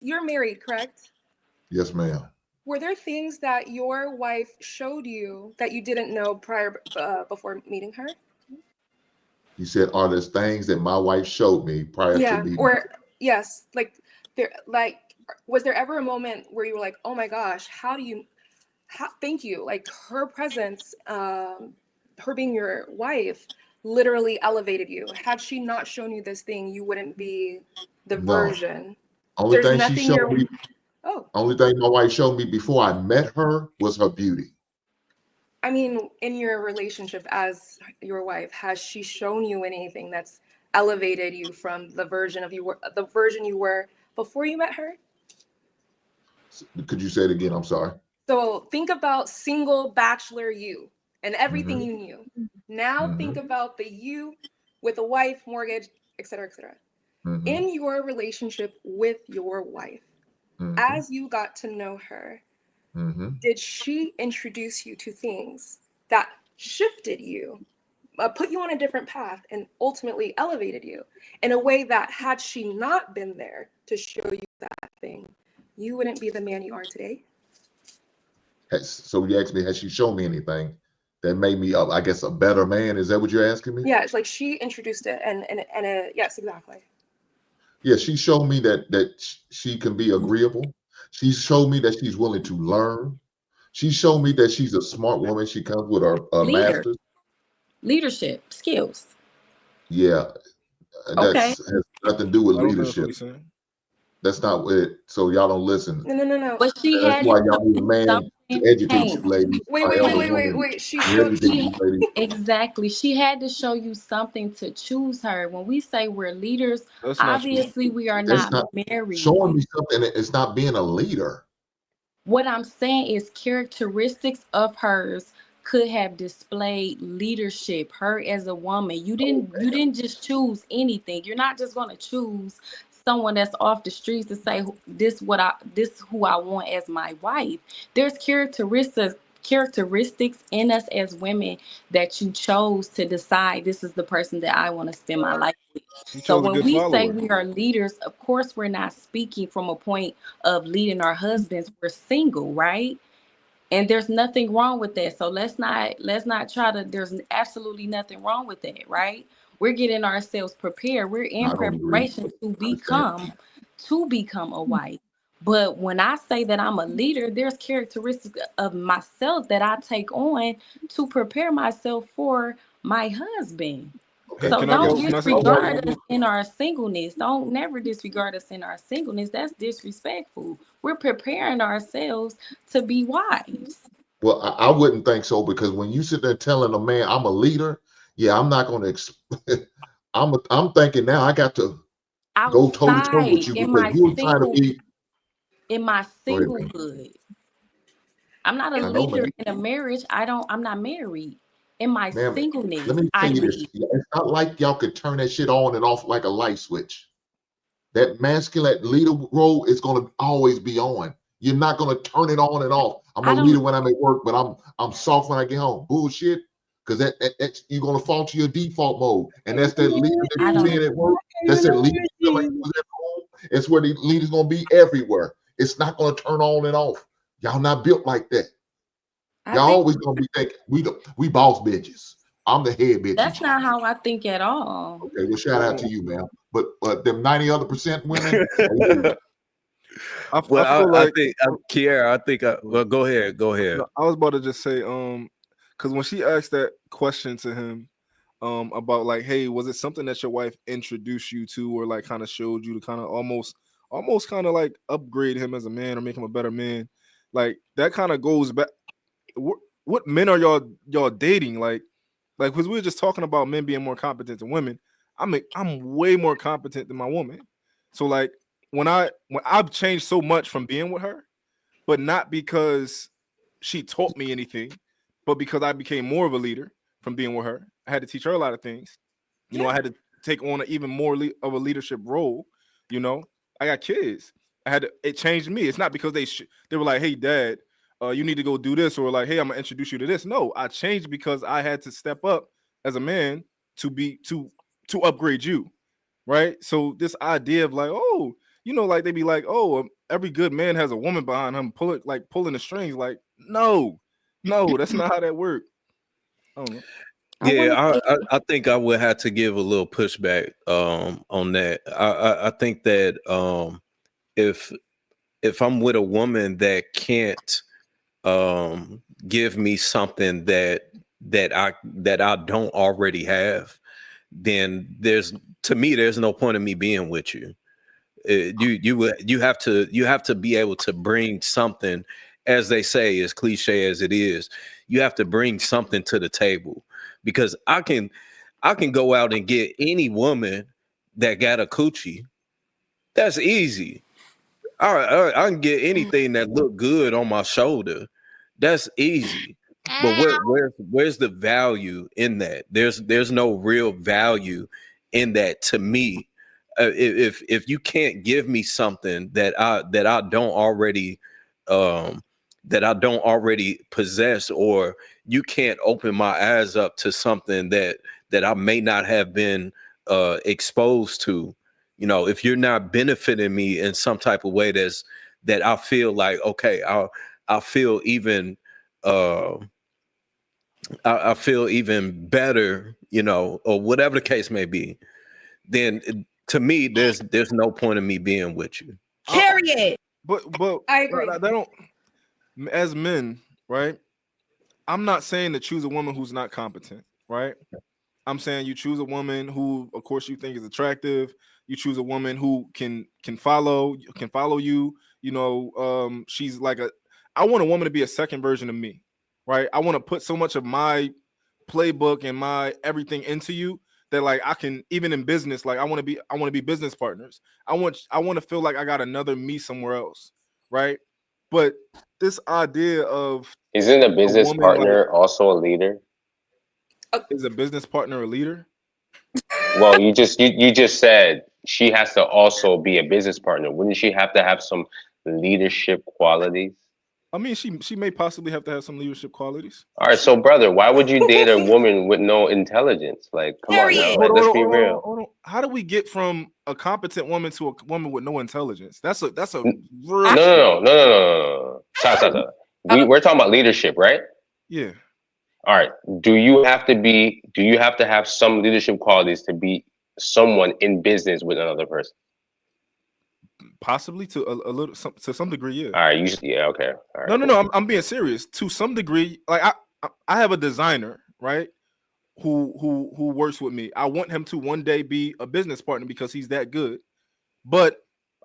You're married, correct? Yes, ma'am. Were there things that your wife showed you that you didn't know prior before meeting her? You said, are there things that my wife showed me prior to Yeah. meeting? Or yes, like was there ever a moment where you were like, oh my gosh, thank you, like her presence, her being your wife literally elevated you. Had she not shown you this thing, you wouldn't be the No. version. Only There's thing she nothing showed your me, oh only thing my wife showed me before I met her was her beauty. I mean, in your relationship as your wife, has she shown you anything that's elevated you from the version you were before you met her? Could you say it again? I'm sorry. So think about single bachelor you and everything Mm-hmm. you knew. Now think Mm-hmm. about the you with a wife, mortgage, etc., etc. Mm-hmm. In your relationship with your wife, Mm-hmm. as you got to know her, Mm-hmm. did she introduce you to things that shifted you, put you on a different path, and ultimately elevated you in a way that, had she not been there to show you that thing, you wouldn't be the man you are today? So you asked me, has she shown me anything that made me, I guess, a better man? Is that what you're asking me? Yeah, it's like she introduced it, and yes, exactly. Yeah, she showed me that she can be agreeable. She showed me that she's willing to learn. She showed me that she's a smart woman. She comes with her Leader, master's. leadership skills. Yeah, Okay. that's has nothing to do with I don't think that's what leadership. he's saying. That's not what it. So y'all don't listen. No, no, no, no. But she That's had to why show y'all need a you man to something. educate you, Hey, ladies. Wait, wait, wait, However, wait, wait, women wait. She to showed educate she you, ladies. exactly. She had to show you something to choose her. When we say we're leaders, That's not true. obviously we are That's not not married. showing me something. It's not being a leader. What I'm saying is characteristics of hers could have displayed leadership. Her as a woman, you didn't just choose anything. You're not just going to choose someone that's off the streets to say this who I want as my wife. There's characteristics in us as women that you chose to decide this is the person that I want to spend my life with. He So chose a when good we say follower. we are leaders, of course we're not speaking from a point of leading our husbands. We're single, right? And there's nothing wrong with that. So let's not try to, there's absolutely nothing wrong with that, right? We're getting ourselves prepared. We're in I don't agree. preparation to Understand? become a wife. But when I say that I'm a leader, there's characteristics of myself that I take on to prepare myself for my husband. Okay. Hey, So can I don't go? Well, Can I say all something right. real disregard us quick? in our singleness. Don't never disregard us in our singleness. That's disrespectful. We're preparing ourselves to be wives. Well, I wouldn't think so because when you sit there telling a man I'm a leader, yeah, I'm not going to. I'm thinking now I got to go toe to toe with Outside you because you're trying to be. in my Go ahead, man. singlehood. I'm not a I know, leader man. in a marriage. I'm not married. In my Man, let singleness, me I tell you this. lead. It's not like y'all could turn that shit on and off like a light switch. That masculine leader role is going to always be on. You're not going to turn it on and off. I'm a I don't leader when I'm at work, but I'm soft when I get home. Bullshit. Because that's you're going to fall to your default mode, and that's that leader that I you don't being at work. That's that leader you feel like you was at home. It's where the leader's going to be everywhere. It's not going to turn on and off. Y'all not built like that. I Y'all think always going to be thinking we boss bitches. I'm the head bitch in that's charge. not how I think at all. Okay, well, shout out to you, man. But them 90 other percent women, they do. I Well, feel I like think Kiara, I think well, go ahead. Go ahead. no, I was about to just say, because when she asked that question to him, about like, hey, was it something that your wife introduced you to, or like kind of showed you to kind of almost kind of like upgrade him as a man or make him a better man? Like that kind of goes back. What men are y'all dating? Like because we were just talking about men being more competent than women. I'm way more competent than my woman. So like when I've changed so much from being with her, but not because she taught me anything, but because I became more of a leader from being with her. I had to teach her a lot of things. I Yeah. had to take on even more of a leadership role. I got kids. It changed me. It's not because they were like, "Hey, Dad, you need to go do this," or like, "Hey, I'm gonna introduce you to this." No, I changed because I had to step up as a man to upgrade you, right? So this idea of like, oh, you know, like they be like, oh, every good man has a woman behind him, pulling the strings. Like, no, that's not how that works. I don't know. Yeah, I think I would have to give a little pushback on that. I think that if I'm with a woman that can't give me something that I don't already have, then there's no point in me being with you. You have to be able to bring something, as they say, as cliche as it is. You have to bring something to the table, because I can go out and get any woman that got a coochie. That's easy. All right, I can get anything that look good on my shoulder. That's easy. But where's the value in that? There's no real value in that to me. If you can't give me something that I don't already possess, or you can't open my eyes up to something that I may not have been exposed to, you know, if you're not benefiting me in some type of way that I feel like, okay, I feel even I feel even better, you know, or whatever the case may be, then to me, there's no point in me being with you. Period. But I agree. They don't, as men, right? I'm not saying to choose a woman who's not competent, right? I'm saying you choose a woman who, of course, you think is attractive. You choose a woman who can follow you. You know, she's like I want a woman to be a second version of me, right? I want to put so much of my playbook and my everything into you that, like, I can, even in business, like I want to be business partners. I want to feel like I got another me somewhere else, right? But this idea of Isn't a business woman, partner also a leader? is a business partner a leader? Well, you just said she has to also be a business partner. Wouldn't she have to have some leadership qualities? I mean, she may possibly have to have some leadership qualities. All right, so brother, why would you date a woman with no intelligence? Like, come on now, Period. like, let's be real. Hold on. How do we get from a competent woman to a woman with no intelligence? That's a real No. Stop. We're talking about leadership, right? yeah. All right. Do you have to have some leadership qualities to be someone in business with another person? Possibly to a little, to some degree, yeah. All right, yeah, okay. All right. No. I'm being serious. To some degree, like I have a designer, right? Who works with me. I want him to one day be a business partner because he's that good. But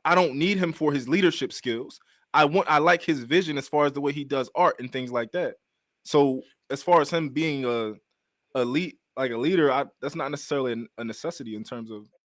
I don't need him for his leadership skills. I like his vision as far as the way he does art and things like that. So as far as him being a leader, that's not necessarily a necessity in terms of